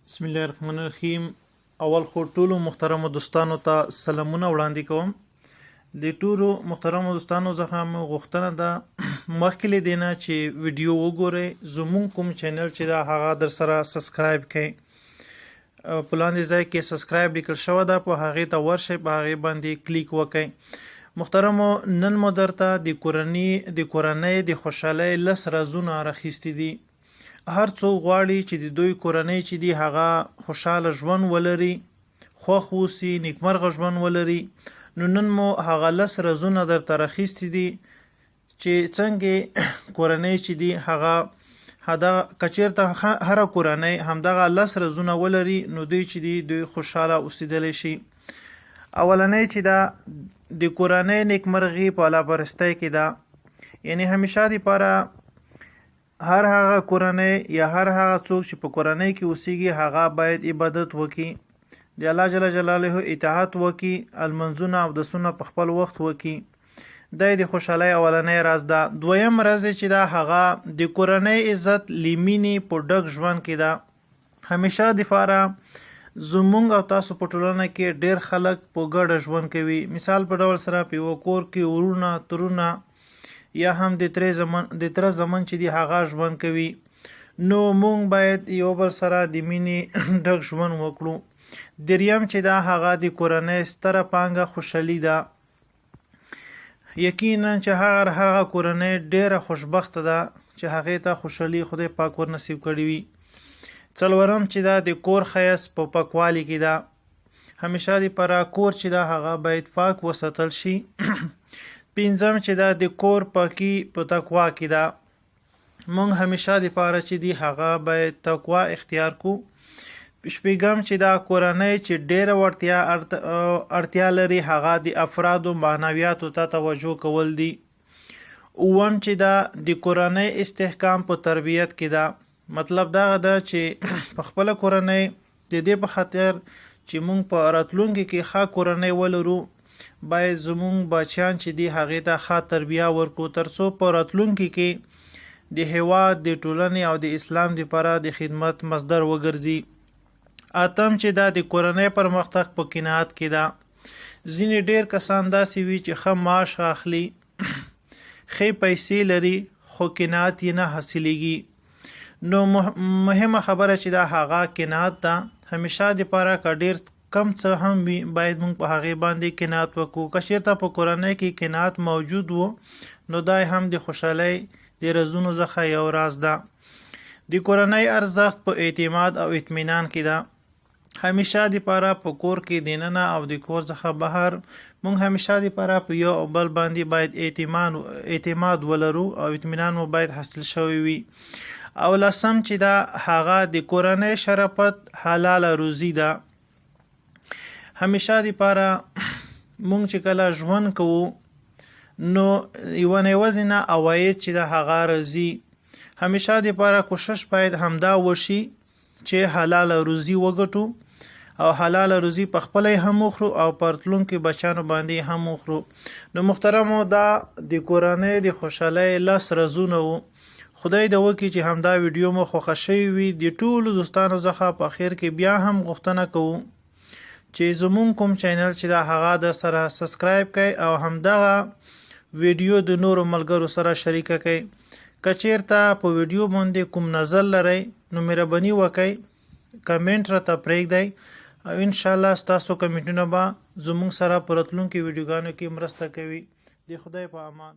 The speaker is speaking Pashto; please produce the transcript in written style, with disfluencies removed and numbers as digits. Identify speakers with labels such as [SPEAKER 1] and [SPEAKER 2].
[SPEAKER 1] بسم الله الرحمن الرحیم. اول خو ټولو محترمو دوستانو ته سلامونه وړاندې کوم. د ټولو محترمو دوستانو څخه مې غوښتنه ده مخکې له دې نه چې ویډیو وګورئ، زموږ کوم چینل چې دا هغه در سره سبسکرایب کړئ. په لاندې ځای کې سبسکرایب لیکل شوی ده، په هغې ته ورشئ، په هغې باندې کلیک وکړئ. محترمو، نن مو درته د کورنۍ د خوشحالۍ 10 رازونه راخیستي دي. هر څوک غواړي چې د دوی کورنۍ چې دی هغه خوشحاله ژوند ولري، خوښ اوسي، نیکمرغه ژوند ولري. نو نن مو هغه 10 رازونه درته راخیستي دي چې څنګه کورنۍ چې دی هغه که چېرته هره کورنۍ همدغه 10 رازونه ولري نو دوی چې دوی خوشحاله اوسېدلی شي. اولنۍ چې دا د کورنۍ نیکمرغي په الله پرستۍ کې ده، یعنی همیشه دپاره هر هغه کورنۍ یا هر هغه څوک چې په کورنۍ کې اوسیږي هغه باید عبادت وکړي، د الله جل جلاله اطاعت وکړي، المنځونه او اودسونه په خپل وخت وکړي. دا د خوشحالۍ اولنۍ راز ده. دویم راز چې دا هغه د کورنۍ عزت لیمینې په ډک ژوند کې ده. همیشه دپاره زمونږ او تاسو په ټولنه کې ډیر خلک په ګډه ژوند کوي. مثال په ډول سره په یوه کور کې ورونه ترونه یا هم د تره زمن چې دی هغه ژوند کوي. نو مونږ باید یو بل سره د مینې ډک ژوند وکړو. دریم چې دا هغه د کورنۍ ستره پانګه خوشحالي ده. یقینا چې هغه کورنۍ ډیره خوشبخته ده چې هغې ته خوشحالي خدای پاک ور نصیب کړي وي. څلورم چې دا د کور ښایست په پاکوالي کې ده. همیشه دپاره کور چې دا هغه باید پاک وساتل شي. پنځم چې دا د کور پاکي په تقوا کې ده. مونږ همیشه دپاره چې دی هغه باید تقوا اختیار کو. شپږم چې دا کورنۍ چې ډیره اړتیا لري هغه د افرادو معنویاتو ته توجه کول دي. اووم چې دا د کورنۍ استحکام په تربیت کې ده. مطلب دا ده چې په خپله کورنۍ د دې په خاطر چې مونږ په راتلونکي کې ښه کورنۍ ولرو باید زمونږ بچیان چې دی هغې ته ښه تربیه ورکړو تر څو په راتلونکي کې د هیواد د ټولنې او د اسلام دپاره د خدمت مصدر وګرځي. اتم چې دا د کورنۍ پرمختګ په قناعت کې ده. ځینې ډیر کسان داسې وي چې ښه معاش اخلي، ښې پیسې لري، خو قناعت یې نه حاصلیږي. نو مهمه خبره چې دا هغه قناعت ده. همیشه دپاره که ډیر کم څه هم وي باید مونږ په هغې باندې قناعت وکړو. که چېرته په کورنۍ کې قناعت موجود و نو دا هم د خوشحالۍ د رازونو څخه یو راز ده. د کورنۍ ارزښت په اعتماد او اطمینان کې ده. همیشه دپاره په کور کې دننه او د کور څخه بهر مونږ همیشه دپاره په یو او بل باندې باید اعتماد ولرو او اطمینان مو باید حاصل شوی وي. او لسم چې دا هغه د کورنۍ شرافت حلاله روزي ده. همیشه دپاره مونږ چې کله ژوند کوو نو یوه نه یوازې نه عواید چې د هغه راځي. همیشه دپاره کوشش باید همدا وشي چې حلاله روزي وګټو او حلاله روزي په خپله هم وخورو او په راتلونکي بچیانو باندې هم وخورو. نو محترمو، دا د کورنۍ د خوشحالۍ 10 رازونه وو. خدای دې وکړي چې همدا ویډیو مو خوښه شوې وي. د ټولو دوستانو څخه په اخر کې بیا هم غوښتنه کوو چې زمون کوم چینل چې دا هغه د سره سبسکرایب کړئ او همدغه ویډیو د نورو ملګرو سره شریکه کړئ. که چېرته په ویډیو باندې کوم نظر لرئ نو مهرباني وکړئ کمنټ راته پرېږدئ او انشاءالله ستاسو کمنټونه به زمونږ سره په راتلونکي ویډیوګانو کې مرسته کوي. د خدای په امان.